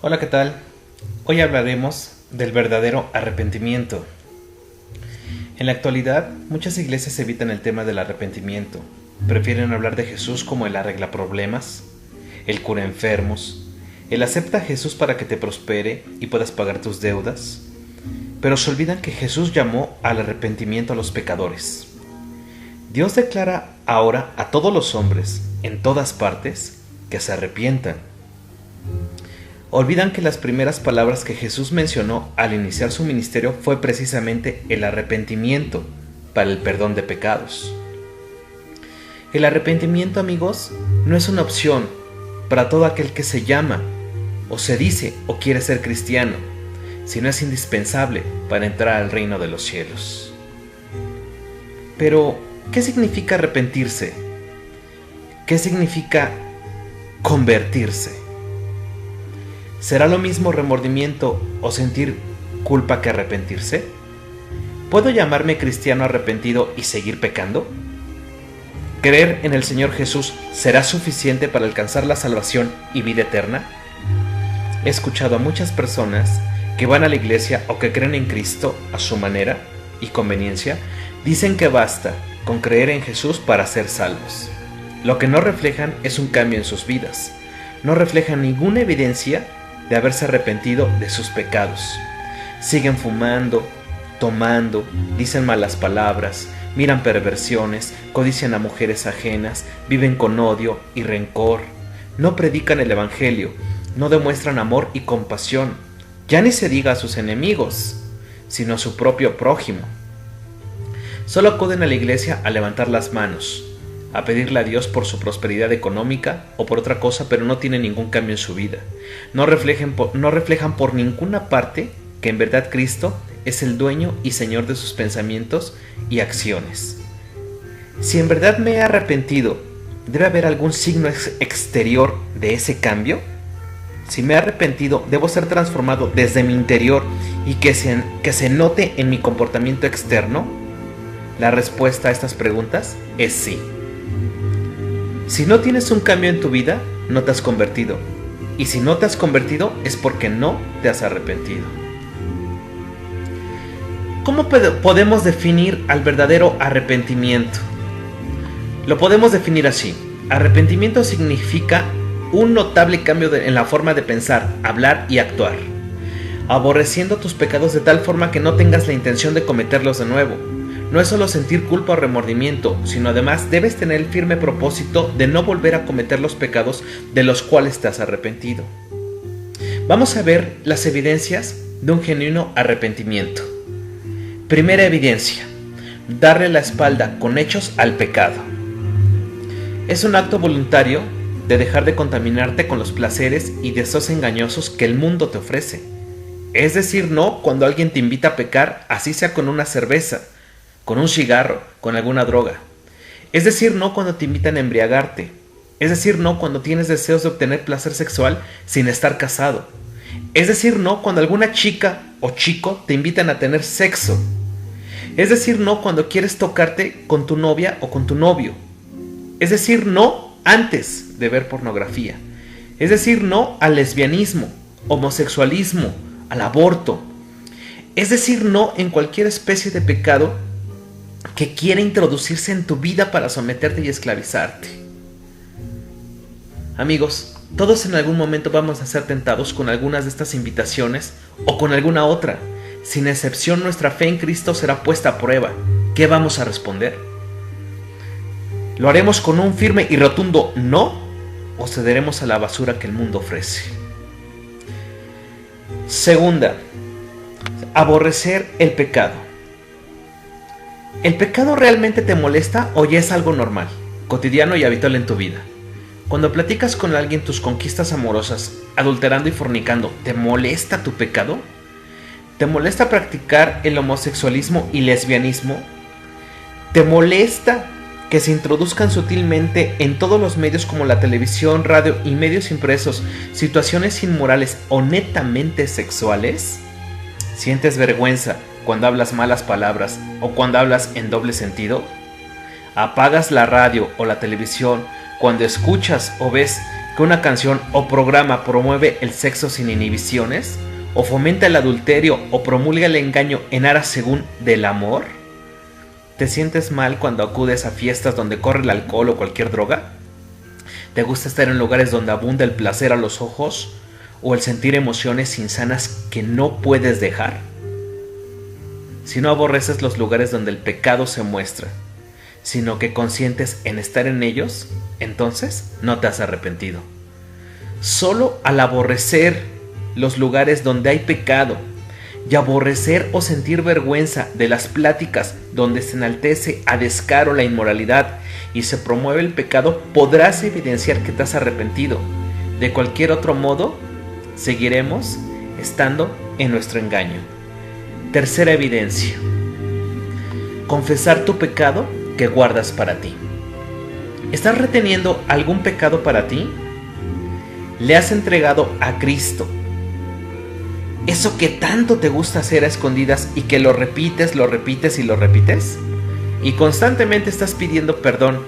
Hola, ¿qué tal? Hoy hablaremos del verdadero arrepentimiento. En la actualidad, muchas iglesias evitan el tema del arrepentimiento. Prefieren hablar de Jesús como el arregla problemas, el cura enfermos, el acepta a Jesús para que te prospere y puedas pagar tus deudas. Pero se olvidan que Jesús llamó al arrepentimiento a los pecadores. Dios declara ahora a todos los hombres, en todas partes, que se arrepientan. Olvidan que las primeras palabras que Jesús mencionó al iniciar su ministerio fue precisamente el arrepentimiento para el perdón de pecados. El arrepentimiento, amigos, no es una opción para todo aquel que se llama, o se dice, o quiere ser cristiano, sino es indispensable para entrar al reino de los cielos. Pero, ¿qué significa arrepentirse? ¿Qué significa convertirse? ¿Será lo mismo remordimiento o sentir culpa que arrepentirse? ¿Puedo llamarme cristiano arrepentido y seguir pecando? ¿Creer en el Señor Jesús será suficiente para alcanzar la salvación y vida eterna? He escuchado a muchas personas que van a la iglesia o que creen en Cristo a su manera y conveniencia, dicen que basta con creer en Jesús para ser salvos. Lo que no reflejan es un cambio en sus vidas. No reflejan ninguna evidencia de haberse arrepentido de sus pecados. Siguen fumando, tomando, dicen malas palabras, miran perversiones, codician a mujeres ajenas, viven con odio y rencor, no predican el evangelio, no demuestran amor y compasión, ya ni se diga a sus enemigos, sino a su propio prójimo. Solo acuden a la iglesia a levantar las manos, a pedirle a Dios por su prosperidad económica o por otra cosa, pero no tienen ningún cambio en su vida. No reflejan por ninguna parte que en verdad Cristo es el dueño y señor de sus pensamientos y acciones. Si en verdad me he arrepentido, ¿debe haber algún signo exterior de ese cambio? Si me he arrepentido, ¿debo ser transformado desde mi interior y que se note en mi comportamiento externo? La respuesta a estas preguntas es sí. Si no tienes un cambio en tu vida, no te has convertido. Y si no te has convertido, es porque no te has arrepentido. ¿Cómo podemos definir al verdadero arrepentimiento? Lo podemos definir así. Arrepentimiento significa un notable cambio en la forma de pensar, hablar y actuar, aborreciendo tus pecados de tal forma que no tengas la intención de cometerlos de nuevo. No es solo sentir culpa o remordimiento, sino además debes tener el firme propósito de no volver a cometer los pecados de los cuales te has arrepentido. Vamos a ver las evidencias de un genuino arrepentimiento. Primera evidencia: darle la espalda con hechos al pecado. Es un acto voluntario de dejar de contaminarte con los placeres y deseos engañosos que el mundo te ofrece. Es decir, no cuando alguien te invita a pecar, así sea con una cerveza, con un cigarro, con alguna droga. Es decir, no cuando te invitan a embriagarte. Es decir, no cuando tienes deseos de obtener placer sexual sin estar casado. Es decir, no cuando alguna chica o chico te invitan a tener sexo. Es decir, no cuando quieres tocarte con tu novia o con tu novio. Es decir, no antes de ver pornografía. Es decir, no al lesbianismo, homosexualismo, al aborto. Es decir, no en cualquier especie de pecado que quiere introducirse en tu vida para someterte y esclavizarte. Amigos, todos en algún momento vamos a ser tentados con algunas de estas invitaciones o con alguna otra. Sin excepción, nuestra fe en Cristo será puesta a prueba. ¿Qué vamos a responder? ¿Lo haremos con un firme y rotundo no o cederemos a la basura que el mundo ofrece? Segunda, aborrecer el pecado. ¿El pecado realmente te molesta o ya es algo normal, cotidiano y habitual en tu vida? Cuando platicas con alguien tus conquistas amorosas, adulterando y fornicando, ¿te molesta tu pecado? ¿Te molesta practicar el homosexualismo y lesbianismo? ¿Te molesta que se introduzcan sutilmente en todos los medios como la televisión, radio y medios impresos situaciones inmorales o netamente sexuales? ¿Sientes vergüenza cuando hablas malas palabras o cuando hablas en doble sentido? ¿Apagas la radio o la televisión cuando escuchas o ves que una canción o programa promueve el sexo sin inhibiciones, o fomenta el adulterio o promulga el engaño en aras según del amor? ¿Te sientes mal cuando acudes a fiestas donde corre el alcohol o cualquier droga? ¿Te gusta estar en lugares donde abunda el placer a los ojos o el sentir emociones insanas que no puedes dejar? Si no aborreces los lugares donde el pecado se muestra, sino que consientes en estar en ellos, entonces no te has arrepentido. Solo al aborrecer los lugares donde hay pecado y aborrecer o sentir vergüenza de las pláticas donde se enaltece a descaro la inmoralidad y se promueve el pecado, podrás evidenciar que te has arrepentido. De cualquier otro modo, seguiremos estando en nuestro engaño. Tercera evidencia: confesar tu pecado que guardas para ti. ¿Estás reteniendo algún pecado para ti? ¿Le has entregado a Cristo eso que tanto te gusta hacer a escondidas y que lo repites y lo repites? Y constantemente estás pidiendo perdón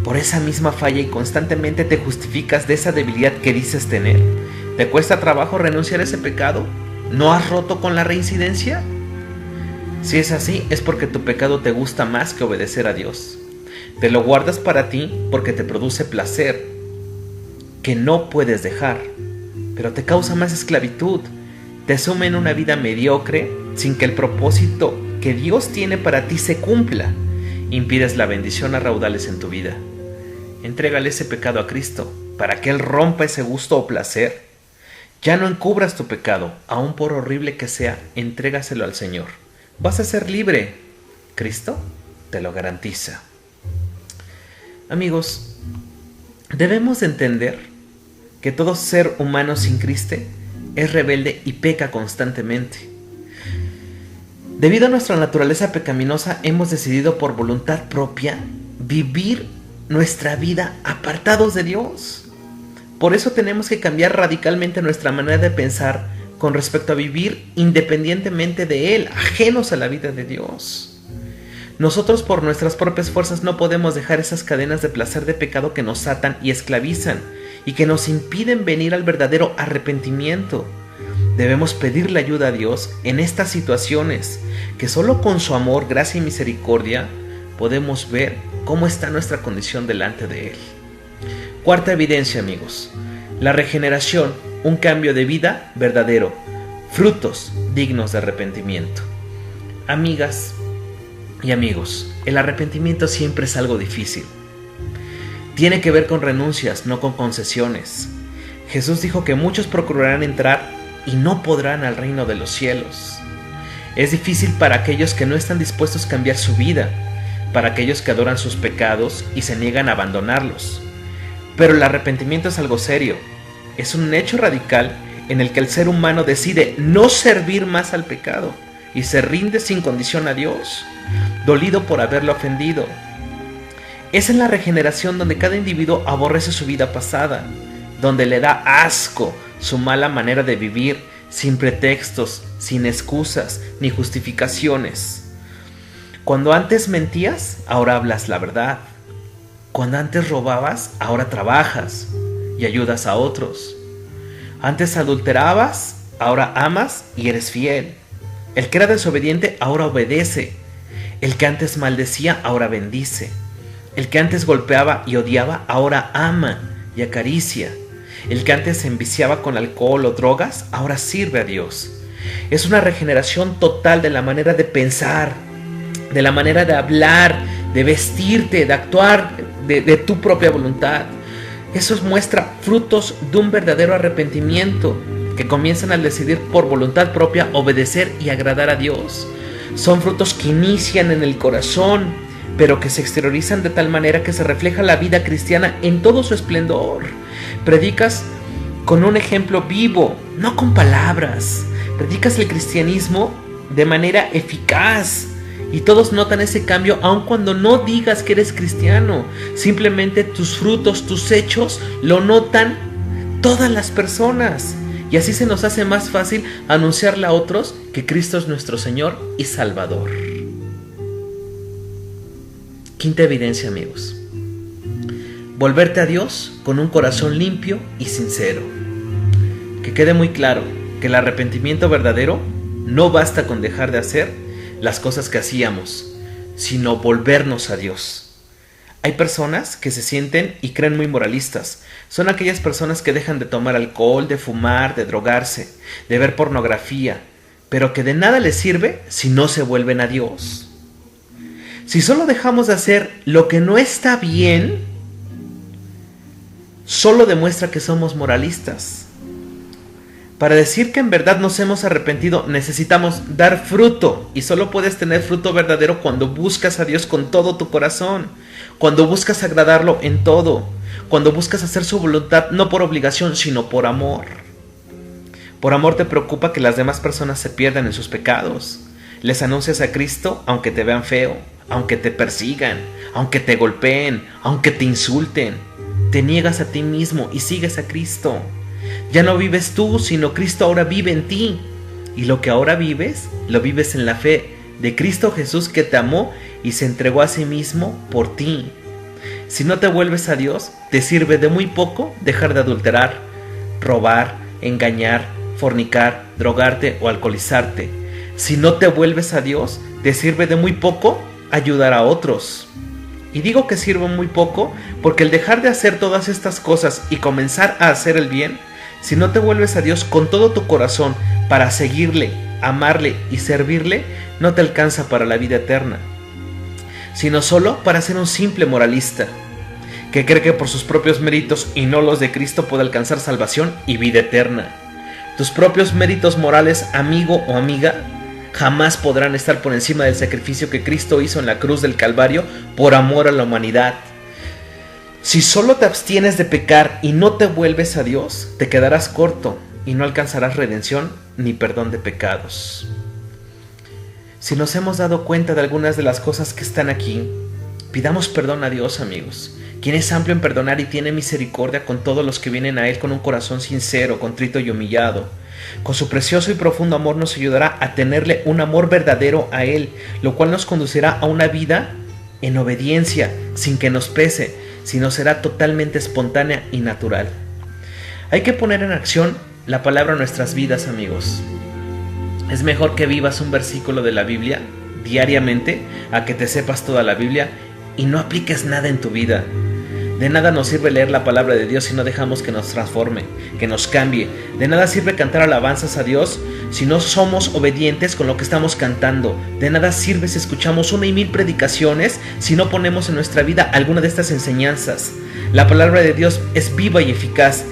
por esa misma falla y constantemente te justificas de esa debilidad que dices tener. ¿Te cuesta trabajo renunciar a ese pecado? ¿No has roto con la reincidencia? Si es así, es porque tu pecado te gusta más que obedecer a Dios. Te lo guardas para ti porque te produce placer que no puedes dejar, pero te causa más esclavitud. Te sume en una vida mediocre sin que el propósito que Dios tiene para ti se cumpla. Impides la bendición a raudales en tu vida. Entrégale ese pecado a Cristo para que Él rompa ese gusto o placer. Ya no encubras tu pecado, aun por horrible que sea, entrégaselo al Señor. Vas a ser libre. Cristo te lo garantiza. Amigos, debemos entender que todo ser humano sin Cristo es rebelde y peca constantemente. Debido a nuestra naturaleza pecaminosa, hemos decidido por voluntad propia vivir nuestra vida apartados de Dios. Por eso tenemos que cambiar radicalmente nuestra manera de pensar con respecto a vivir independientemente de Él, ajenos a la vida de Dios. Nosotros por nuestras propias fuerzas no podemos dejar esas cadenas de placer de pecado que nos atan y esclavizan y que nos impiden venir al verdadero arrepentimiento. Debemos pedirle ayuda a Dios en estas situaciones, que solo con su amor, gracia y misericordia podemos ver cómo está nuestra condición delante de Él. Cuarta evidencia, amigos: la regeneración, un cambio de vida verdadero, frutos dignos de arrepentimiento. Amigas y amigos, el arrepentimiento siempre es algo difícil. Tiene que ver con renuncias, no con concesiones. Jesús dijo que muchos procurarán entrar y no podrán al reino de los cielos. Es difícil para aquellos que no están dispuestos a cambiar su vida, para aquellos que adoran sus pecados y se niegan a abandonarlos. Pero el arrepentimiento es algo serio. Es un hecho radical en el que el ser humano decide no servir más al pecado y se rinde sin condición a Dios, dolido por haberlo ofendido. Es en la regeneración donde cada individuo aborrece su vida pasada, donde le da asco su mala manera de vivir, sin pretextos, sin excusas ni justificaciones. Cuando antes mentías, ahora hablas la verdad. Cuando antes robabas, ahora trabajas y ayudas a otros. Antes adulterabas, ahora amas y eres fiel. El que era desobediente, ahora obedece. El que antes maldecía, ahora bendice. El que antes golpeaba y odiaba, ahora ama y acaricia. El que antes se enviciaba con alcohol o drogas, ahora sirve a Dios. Es una regeneración total de la manera de pensar, de la manera de hablar, de vestirte, de actuar, de tu propia voluntad. Eso muestra frutos de un verdadero arrepentimiento que comienzan al decidir por voluntad propia obedecer y agradar a Dios. Son frutos que inician en el corazón, pero que se exteriorizan de tal manera que se refleja la vida cristiana en todo su esplendor. Predicas con un ejemplo vivo, no con palabras. Predicas el cristianismo de manera eficaz y todos notan ese cambio aun cuando no digas que eres cristiano. Simplemente tus frutos, tus hechos lo notan todas las personas y así se nos hace más fácil anunciarle a otros que Cristo es nuestro Señor y Salvador. Quinta evidencia, amigos: volverte a Dios con un corazón limpio y sincero. Que quede muy claro que el arrepentimiento verdadero no basta con dejar de hacer las cosas que hacíamos, sino volvernos a Dios. Hay personas que se sienten y creen muy moralistas. Son aquellas personas que dejan de tomar alcohol, de fumar, de drogarse, de ver pornografía, pero que de nada les sirve si no se vuelven a Dios. Si solo dejamos de hacer lo que no está bien, solo demuestra que somos moralistas. Para decir que en verdad nos hemos arrepentido, necesitamos dar fruto. Y solo puedes tener fruto verdadero cuando buscas a Dios con todo tu corazón. Cuando buscas agradarlo en todo. Cuando buscas hacer su voluntad, no por obligación, sino por amor. Por amor te preocupa que las demás personas se pierdan en sus pecados. Les anuncias a Cristo aunque te vean feo, aunque te persigan, aunque te golpeen, aunque te insulten. Te niegas a ti mismo y sigues a Cristo. Ya no vives tú, sino Cristo ahora vive en ti. Y lo que ahora vives, lo vives en la fe de Cristo Jesús, que te amó y se entregó a sí mismo por ti. Si no te vuelves a Dios, te sirve de muy poco dejar de adulterar, robar, engañar, fornicar, drogarte o alcoholizarte. Si no te vuelves a Dios, te sirve de muy poco ayudar a otros. Y digo que sirve muy poco porque el dejar de hacer todas estas cosas y comenzar a hacer el bien, si no te vuelves a Dios con todo tu corazón para seguirle, amarle y servirle, no te alcanza para la vida eterna, sino solo para ser un simple moralista, que cree que por sus propios méritos y no los de Cristo puede alcanzar salvación y vida eterna. Tus propios méritos morales, amigo o amiga, jamás podrán estar por encima del sacrificio que Cristo hizo en la cruz del Calvario por amor a la humanidad. Si solo te abstienes de pecar y no te vuelves a Dios, te quedarás corto y no alcanzarás redención ni perdón de pecados. Si nos hemos dado cuenta de algunas de las cosas que están aquí, pidamos perdón a Dios, amigos, quien es amplio en perdonar y tiene misericordia con todos los que vienen a Él con un corazón sincero, contrito y humillado. Con su precioso y profundo amor nos ayudará a tenerle un amor verdadero a Él, lo cual nos conducirá a una vida en obediencia, sin que nos pese, sino será totalmente espontánea y natural. Hay que poner en acción la palabra en nuestras vidas, amigos. Es mejor que vivas un versículo de la Biblia diariamente a que te sepas toda la Biblia y no apliques nada en tu vida. De nada nos sirve leer la palabra de Dios si no dejamos que nos transforme, que nos cambie. De nada sirve cantar alabanzas a Dios si no somos obedientes con lo que estamos cantando. De nada sirve si escuchamos 1 y 1000 predicaciones si no ponemos en nuestra vida alguna de estas enseñanzas. La palabra de Dios es viva y eficaz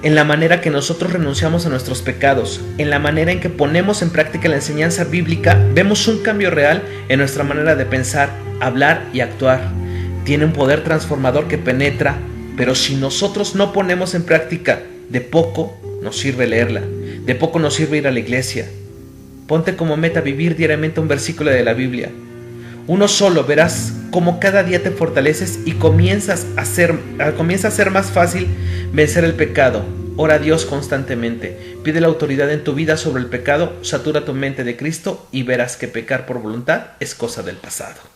en la manera que nosotros renunciamos a nuestros pecados, en la manera en que ponemos en práctica la enseñanza bíblica. Vemos un cambio real en nuestra manera de pensar, hablar y actuar. Tiene un poder transformador que penetra, pero si nosotros no ponemos en práctica, de poco nos sirve leerla, de poco nos sirve ir a la iglesia. Ponte como meta vivir diariamente un versículo de la Biblia. Uno solo, verás cómo cada día te fortaleces y comienza a ser más fácil vencer el pecado. Ora a Dios constantemente, pide la autoridad en tu vida sobre el pecado, satura tu mente de Cristo y verás que pecar por voluntad es cosa del pasado.